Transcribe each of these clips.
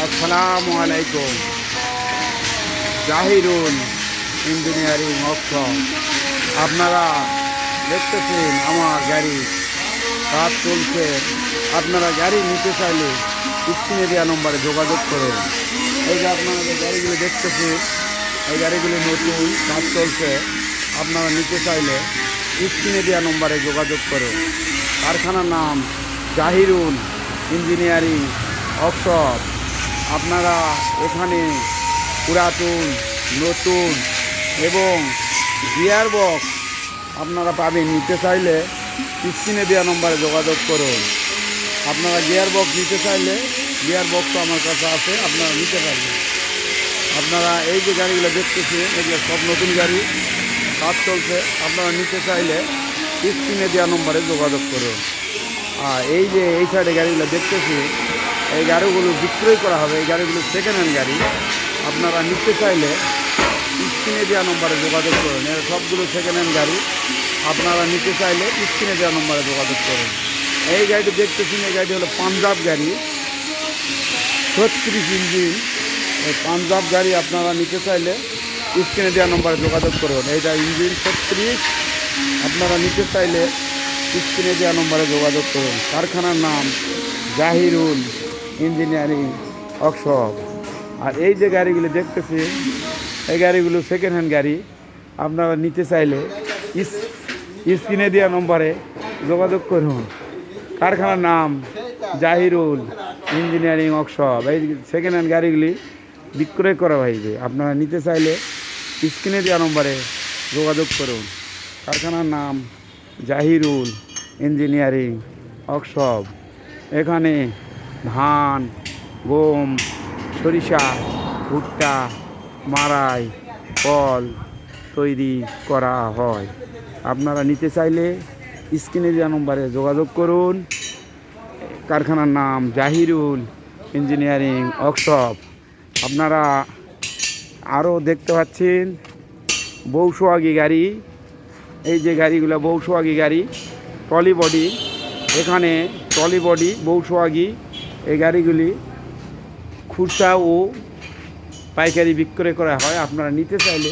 আসসালামু আলাইকুম। Zahirul engineering workshop. আপনারা দেখতেছেন আমার গাড়ি কাজ চলছে। আপনারা গাড়ি নিতে চাইলে স্ক্রিনে দেওয়া নম্বরে যোগাযোগ করুন। এই যে আপনারা যে গাড়িগুলো দেখতেছেন, এই গাড়িগুলো নতুন কাজ চলছে। আপনারা নিতে চাইলে স্ক্রিনে দেওয়া নম্বরে যোগাযোগ করুন। কারখানার নাম জাহিরুল ইঞ্জিনিয়ারিং ওয়ার্কশপ। আপনারা এখানে পুরাতন, নতুন এবং গিয়ার বক্স আপনারা পাবেন। নিতে চাইলে স্ক্রিনে দেওয়া নম্বরে যোগাযোগ করুন। আপনারা গিয়ার বক্স নিতে চাইলে গিয়ার বক্সও আমার কাছে আছে, আপনারা নিতে পারবেন। আপনারা এই যে গাড়িগুলো দেখতেছেন, এগুলো সব নতুন গাড়ি, কাজ চলছে। আপনারা নিতে চাইলে স্ক্রিনে দেওয়া নম্বরে যোগাযোগ করুন। আর এই যে এই সাইডে গাড়িগুলো দেখতেছি, এই গাড়িগুলো বিক্রয় করা হবে। এই গাড়িগুলো সেকেন্ড হ্যান্ড গাড়ি। আপনারা নিতে চাইলে স্ক্রিনে দেওয়া নম্বরে যোগাযোগ করুন। এর সবগুলো সেকেন্ড হ্যান্ড গাড়ি। আপনারা নিতে চাইলে স্ক্রিনে দেওয়া নম্বরে যোগাযোগ করুন। এই গাড়িটি দেখতেছেন, এই গাড়িটি হলো পাঞ্জাব গাড়ি, 36 ইঞ্জিন। এই পাঞ্জাব গাড়ি আপনারা নিতে চাইলে স্ক্রিনে দেওয়া নম্বরে যোগাযোগ করুন। এইটা ইঞ্জিন 36। আপনারা নিতে চাইলে স্ক্রিনে দেওয়া নম্বরে যোগাযোগ করুন। কারখানার নাম জাহিরুল ইঞ্জিনিয়ারিং ওয়ার্কশপ। আর এই যে গাড়িগুলো দেখতেছি, এই গাড়িগুলো সেকেন্ড হ্যান্ড গাড়ি। আপনারা নিতে চাইলে স্ক্রিনে দেওয়া নম্বরে যোগাযোগ করুন। কারখানার নাম জাহিরুল ইঞ্জিনিয়ারিং ওয়ার্কশপ। এই সেকেন্ড হ্যান্ড গাড়িগুলি বিক্রয় করা হইবে। আপনারা নিতে চাইলে স্ক্রিনে দেওয়া নম্বরে যোগাযোগ করুন। কারখানার নাম জাহিরুল ইঞ্জিনিয়ারিং ওয়ার্কশপ। এখানে ধান, গম, সরিষা, ভুট্টা, মাড়াই, কল তৈরি করা হয়। আপনারা নিতে চাইলে স্ক্রিনে দেওয়া নম্বরে যোগাযোগ করুন। কারখানার নাম জাহিরুল ইঞ্জিনিয়ারিং ওয়ার্কশপ। আপনারা আরও দেখতে পাচ্ছেন বৌসোয়াগি গাড়ি। এই যে গাড়িগুলো বৌসোয়াগি গাড়ি, ট্রলি বডি। এখানে ট্রলি বডি বৌসোয়াগি। এই গাড়িগুলি খুচরা ও পাইকারি বিক্রয় করা হয়। আপনারা নিতে চাইলে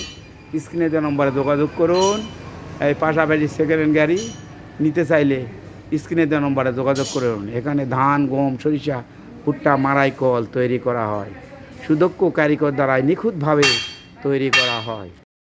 স্ক্রিনে দেওয়া নম্বরে যোগাযোগ করুন। এই পাশাপাশি সেকেন্ড হ্যান্ড গাড়ি নিতে চাইলে স্ক্রিনে দেওয়া নম্বরে যোগাযোগ করুন। এখানে ধান, গম, সরিষা, ভুট্টা, মাড়াই, কল তৈরি করা হয়। সুদক্ষ কারিগর দ্বারা নিখুঁতভাবে তৈরি করা হয়।